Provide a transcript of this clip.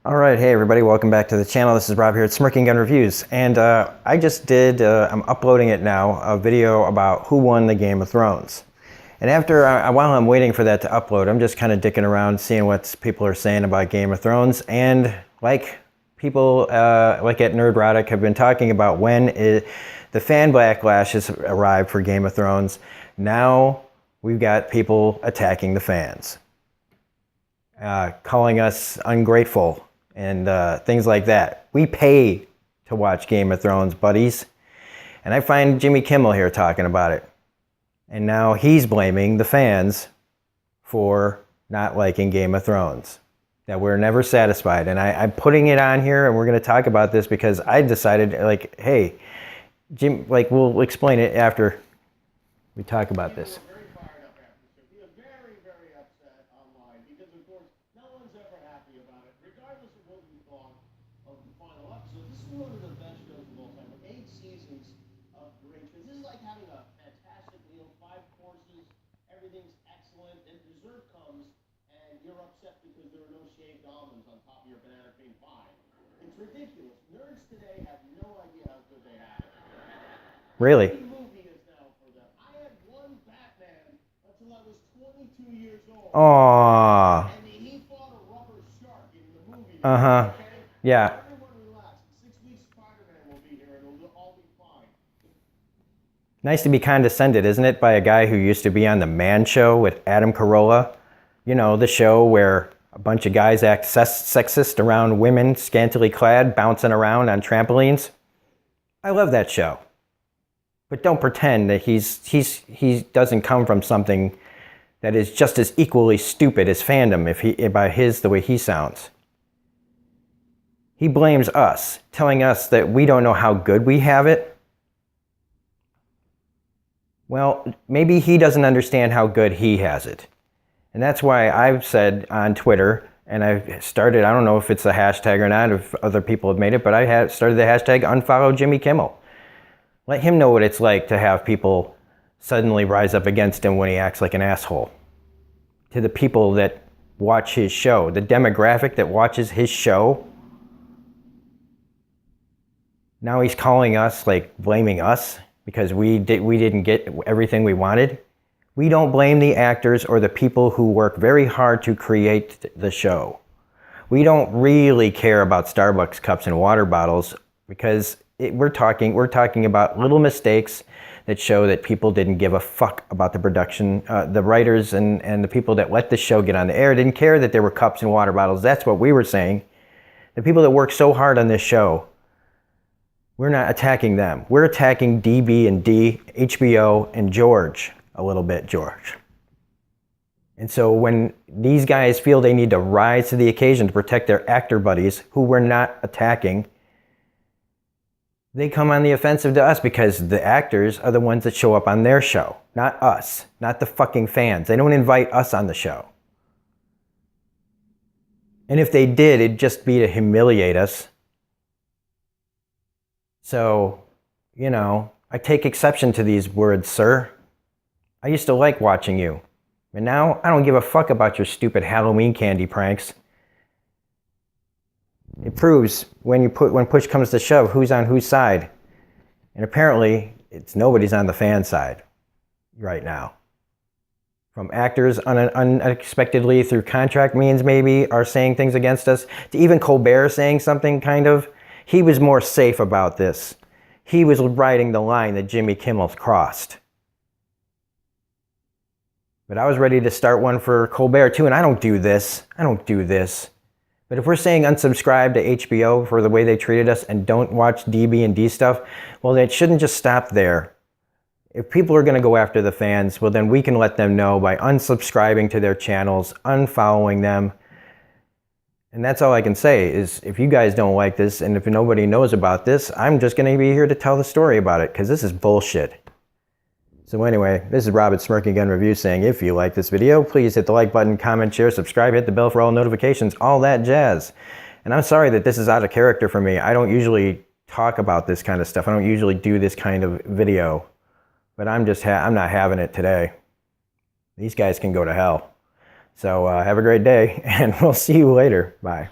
All right, hey everybody, welcome back to the channel. This is Rob here at Smirking Gun Reviews, and I just did, I'm uploading it now, a video about who won the Game of Thrones. And after, while I'm waiting for that to upload, I'm just kind of dicking around, seeing what people are saying about Game of Thrones, and like people like at Nerdrotic have been talking about when the fan backlash has arrived for Game of Thrones. Now we've got people attacking the fans, calling us ungrateful, and things like that. We pay to watch Game of Thrones, buddies. And I find Jimmy Kimmel here talking about it. And now he's blaming the fans for not liking Game of Thrones. That we're never satisfied. And I'm putting it on here, and we're going to talk about this because I decided, like, hey, Jim, like, we'll explain it after we talk about this. Everything's excellent, and dessert comes, and you're upset because there are no shaved almonds on top of your banana cream pie. It's ridiculous. Nerds today have no idea how good they have it. Really? Every movie is now for them. I had one Batman until I was 22 years old. Aww. And he fought a rubber shark in the movie. Uh-huh. Okay? Yeah. Everyone relax. In 6 weeks, Spider-Man will be here, and it'll all be fine. Nice to be condescended, isn't it, by a guy who used to be on The Man Show with Adam Carolla? You know, the show where a bunch of guys act sexist around women, scantily clad, bouncing around on trampolines. I love that show. But don't pretend that he doesn't come from something that is just as equally stupid as fandom the way he sounds. He blames us, telling us that we don't know how good we have it. Well, maybe he doesn't understand how good he has it. And that's why I've said on Twitter, and I've started, I don't know if it's a hashtag or not, if other people have made it, but I have started the hashtag unfollow Jimmy Kimmel. Let him know what it's like to have people suddenly rise up against him when he acts like an asshole. To the people that watch his show, the demographic that watches his show. Now he's calling us, like blaming us, because we didn't get everything we wanted. We don't blame the actors or the people who work very hard to create the show. We don't really care about Starbucks cups and water bottles because we're talking about little mistakes that show that people didn't give a fuck about the production. The writers and the people that let the show get on the air didn't care that there were cups and water bottles. That's what we were saying. The people that work so hard on this show, we're not attacking them. We're attacking DB and D, HBO, and George, a little bit, George. And so when these guys feel they need to rise to the occasion to protect their actor buddies, who we're not attacking, they come on the offensive to us because the actors are the ones that show up on their show, not us, not the fucking fans. They don't invite us on the show. And if they did, it'd just be to humiliate us. So, you know, I take exception to these words, sir. I used to like watching you. And now, I don't give a fuck about your stupid Halloween candy pranks. It proves when push comes to shove, who's on whose side. And apparently, nobody's on the fan side right now. From actors unexpectedly through contract means maybe are saying things against us, to even Colbert saying something kind of. He was more safe about this. He was riding the line that Jimmy Kimmel crossed. But I was ready to start one for Colbert too, and I don't do this. But if we're saying unsubscribe to HBO for the way they treated us and don't watch DB and D stuff, well, it shouldn't just stop there. If people are going to go after the fans, well, then we can let them know by unsubscribing to their channels, unfollowing them. And that's all I can say is if you guys don't like this and if nobody knows about this, I'm just going to be here to tell the story about it because this is bullshit. So anyway, this is Rob at Smirking Gun Reviews saying if you like this video, please hit the like button, comment, share, subscribe, hit the bell for all notifications, all that jazz. And I'm sorry that this is out of character for me. I don't usually talk about this kind of stuff. I don't usually do this kind of video. But I'm not having it today. These guys can go to hell. So have a great day, and we'll see you later. Bye.